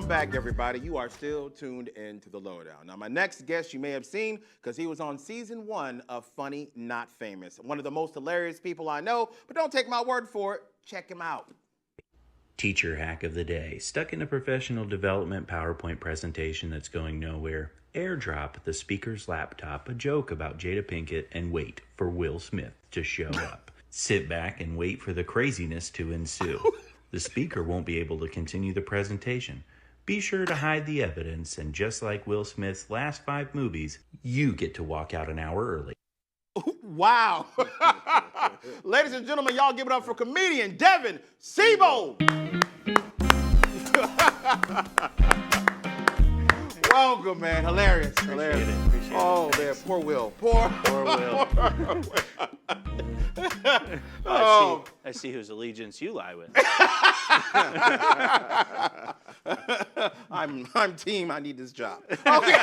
Welcome back, everybody. You are still tuned into the Lowdown. Now, my next guest you may have seen because he was on season 1 of Funny Not Famous. One of the most hilarious people I know, but don't take my word for it. Check him out. Teacher hack of the day. Stuck in a professional development PowerPoint presentation that's going nowhere. AirDrop the speaker's laptop a joke about Jada Pinkett and wait for Will Smith to show up. Sit back and wait for the craziness to ensue. The speaker won't be able to continue the presentation. Be sure to hide the evidence, and just like Will Smith's last 5 movies, you get to walk out an hour early. Wow. Ladies and gentlemen, y'all give it up for comedian Devin Siebold. Welcome, man. Hilarious. Appreciate it. Oh, man. Poor Will. Poor Will. I see whose allegiance you lie with. I'm team. I need this job. Okay.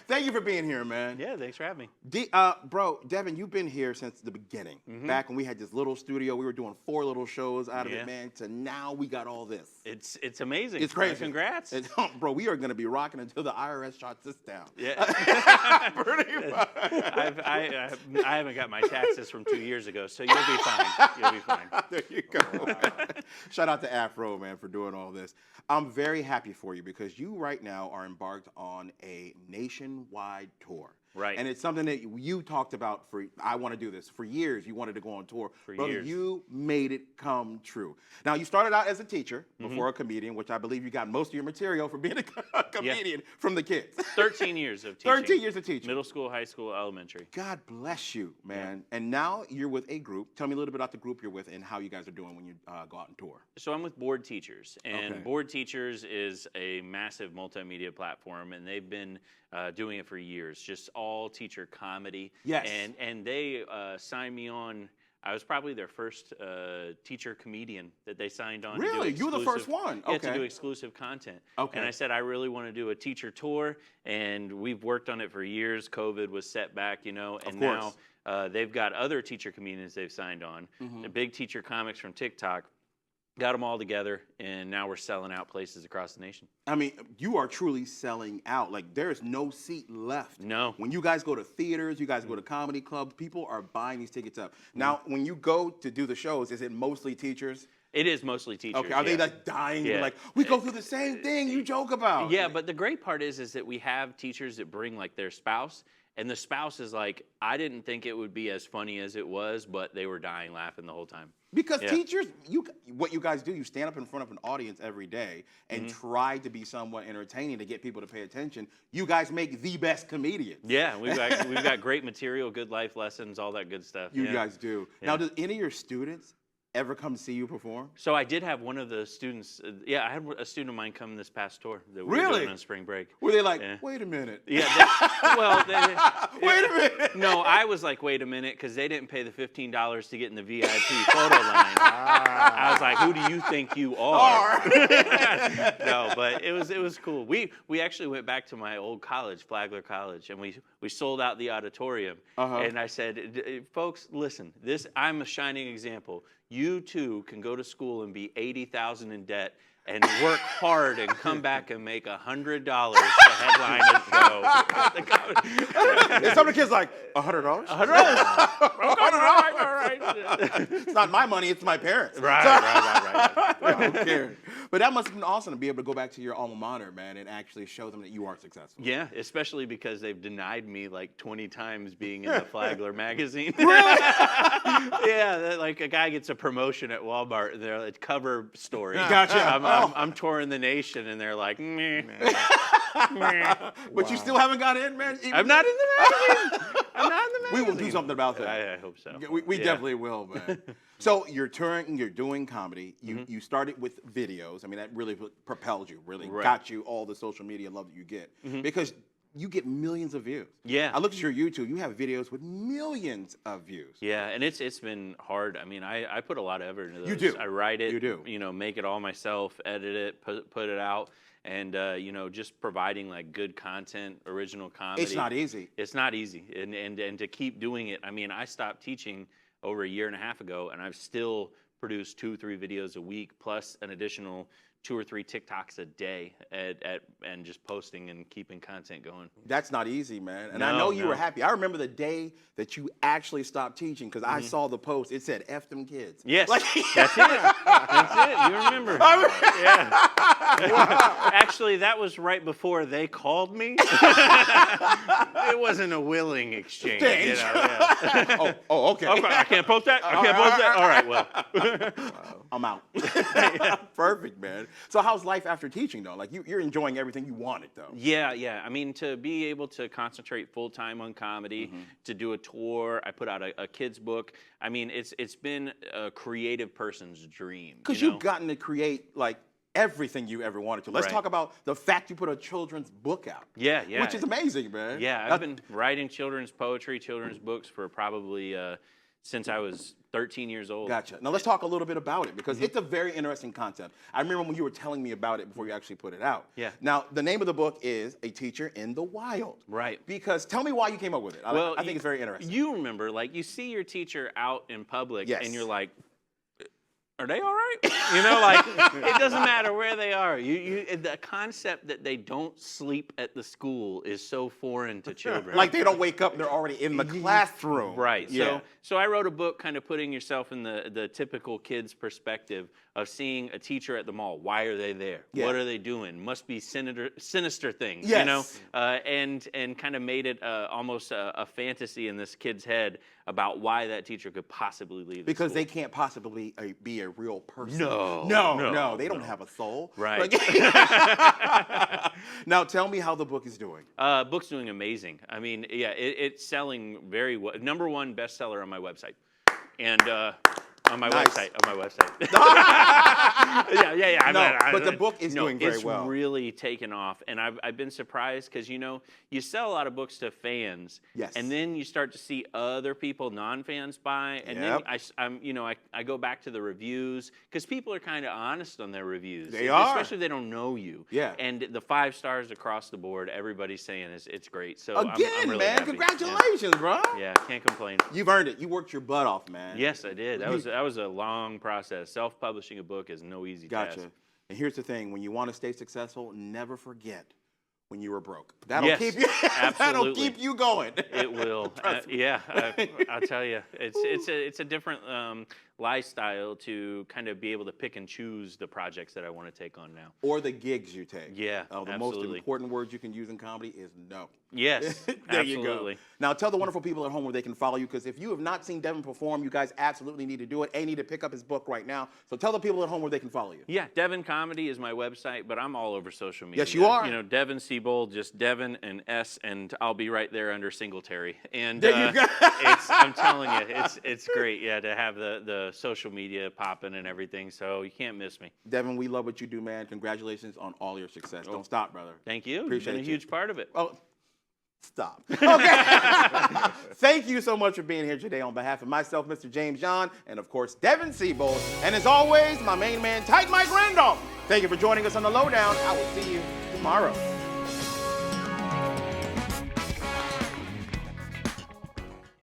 Thank you for being here, man. Yeah, thanks for having me. Bro, Devin, you've been here since the beginning. Mm-hmm. Back when we had this little studio, we were doing 4 little shows out of it, man. To now we got all this. It's amazing. It's crazy. Congrats. Bro, we are going to be rocking until the IRS shuts this down. Yeah. Pretty much. I haven't got my taxes from 2 years ago, so you'll be fine. You'll be fine. There you go. Shout out to Afro, man, for doing all this. I'm very happy for you because you right now are embarked on a nationwide tour. Right. And it's something that you talked about I want to do this. For years, you wanted to go on tour. Brother, you made it come true. Now, you started out as a teacher before a comedian, which I believe you got most of your material for being a comedian from the kids. 13 years of teaching. 13 years of teaching. Middle school, high school, elementary. God bless you, man. Yeah. And now you're with a group. Tell me a little bit about the group you're with and how you guys are doing when you go out on tour. So I'm with Board Teachers. And Board Teachers is a massive multimedia platform, and they've been doing it for years, just all teacher comedy. Yes. And they signed me on. I was probably their first teacher comedian that they signed on. Really? You were the first one? Yeah, to do exclusive content. Okay. And I said, I really want to do a teacher tour, and we've worked on it for years. COVID was set back, and now they've got other teacher comedians they've signed on, the big teacher comics from TikTok. Got them all together, and now we're selling out places across the nation. I mean, you are truly selling out. Like, there is no seat left. No. When you guys go to theaters, you guys go to comedy clubs, people are buying these tickets up. Now, when you go to do the shows, is it mostly teachers? It is mostly teachers. Okay, are they like dying? Yeah. Like, we go through the same thing you joke about. Yeah, but the great part is that we have teachers that bring, like, their spouse, and the spouse is like, I didn't think it would be as funny as it was, but they were dying laughing the whole time. Because teachers, what you guys do, you stand up in front of an audience every day and try to be somewhat entertaining to get people to pay attention. You guys make the best comedians. Yeah, we've got great material, good life lessons, all that good stuff. You guys do. Yeah. Now, does any of your students ever come see you perform? So I did have one of the students. I had a student of mine come this past tour that we were doing on spring break. Were they like, wait a minute? Yeah. Wait a minute. No, I was like, wait a minute, because they didn't pay the $15 to get in the VIP photo line. I was like, who do you think you are? No, but it was cool. We actually went back to my old college, Flagler College, and we sold out the auditorium. And I said, folks, listen, I'm a shining example. You too can go to school and be $80,000 in debt and work hard and come back and make $100 to headline a show. And some of the kids like, $100? $100? All right. It's not my money, it's my parents. Right. I don't care. But that must have been awesome to be able to go back to your alma mater, man, and actually show them that you are successful. Yeah, especially because they've denied me like 20 times being in the Flagler magazine. Really? Yeah, like a guy gets a promotion at Walmart, and they're like, cover story. Gotcha. I'm touring the nation, and they're like, meh. But you still haven't got in, man? I'm not in the magazine. We will do something about that. I hope so. We definitely will, man. So you're touring, you're doing comedy. You started with videos. I mean, that really propelled you, really got you all the social media love that you get. Because you get millions of views. Yeah. I looked at your YouTube. You have videos with millions of views. Yeah, and it's been hard. I mean, I put a lot of effort into those. You do. I write it. You do. Make it all myself, edit it, put it out. And, just providing like good content, original comedy. It's not easy. It's not easy. And to keep doing it. I mean, I stopped teaching over a year and a half ago, and I'm still produce 2-3 videos a week, plus an additional 2 or 3 TikToks a day and just posting and keeping content going. That's not easy, man. And I know you were happy. I remember the day that you actually stopped teaching because I saw the post. It said, F them kids. Yes, that's it. That's it. You remember. Yeah. Wow. Actually, that was right before they called me. It wasn't a willing exchange. You know, yeah. Okay. I can't post that? I can't post that? All right, well. I'm out. Perfect, man. So how's life after teaching, though? Like, you're enjoying everything you wanted, though. Yeah. I mean, to be able to concentrate full-time on comedy, to do a tour, I put out a kid's book. I mean, it's been a creative person's dream. Because you've gotten to create, like, everything you ever wanted to. Let's talk about the fact you put a children's book out. Yeah. Which is amazing, man. Yeah, I've been writing children's poetry, children's books for probably since I was 13 years old. Gotcha. Now let's talk a little bit about it because it's a very interesting concept. I remember when you were telling me about it before you actually put it out. Yeah. Now the name of the book is A Teacher in the Wild. Right. Because tell me why you came up with it. Well, I think it's very interesting. You remember, like, you see your teacher out in public Yes. and you're like, are they all right? You know, like, it doesn't matter where they are. The concept that they don't sleep at the school is so foreign to children. Like they don't wake up, they're already in the classroom. Right. Yeah. So I wrote a book kind of putting yourself in the typical kid's perspective of seeing a teacher at the mall. Why are they there? Yeah. What are they doing? Must be sinister things, Yes. you know? And kind of made it almost a fantasy in this kid's head about why that teacher could possibly leave Because the they can't possibly be a real person. No, they don't have a soul. Right. Like, now tell me how the book is doing. Book's doing amazing. I mean, yeah, it's selling very well. #1 bestseller on my website. And on my website. Yeah. But the book is doing very well. It's really taken off, and I've been surprised because you sell a lot of books to fans, yes, and then you start to see other people, non-fans, buy, and then I go back to the reviews because people are kind of honest on their reviews. They are, especially if they don't know you. Yeah, and the 5 stars across the board, everybody's saying it's great. So again, I'm really man, happy. congratulations, bro. Yeah, can't complain. You've earned it. You worked your butt off, man. Yes, I did. That was a long process. Self-publishing a book is no easy task. Gotcha. And here's the thing: when you want to stay successful, never forget when you were broke. That'll keep you. That'll keep you going. It will. I'll tell you, it's a different lifestyle to kind of be able to pick and choose the projects that I want to take on now. Or the gigs you take. Yeah, the most important word you can use in comedy is no. Yes, there absolutely. You go. Now tell the wonderful people at home where they can follow you, because if you have not seen Devin perform, you guys absolutely need to do it. Need to pick up his book right now. So tell the people at home where they can follow you. Yeah, Devin Comedy is my website, but I'm all over social media. Yes, you are. You know, Devin Siebold, just Devin and S, and I'll be right there under Singletary. And there you go. I'm telling you, it's great. Yeah, to have the social media popping and everything. So you can't miss me. Devin, we love what you do, man. Congratulations on all your success. Don't stop, brother. Thank you. Appreciate You've been a huge part of it. Oh. Stop. Okay. Thank you so much for being here today on behalf of myself, Mr. James Yon, and of course, Devin Siebold. And as always, my main man, Tight Mike Randolph. Thank you for joining us on The Lowdown. I will see you tomorrow.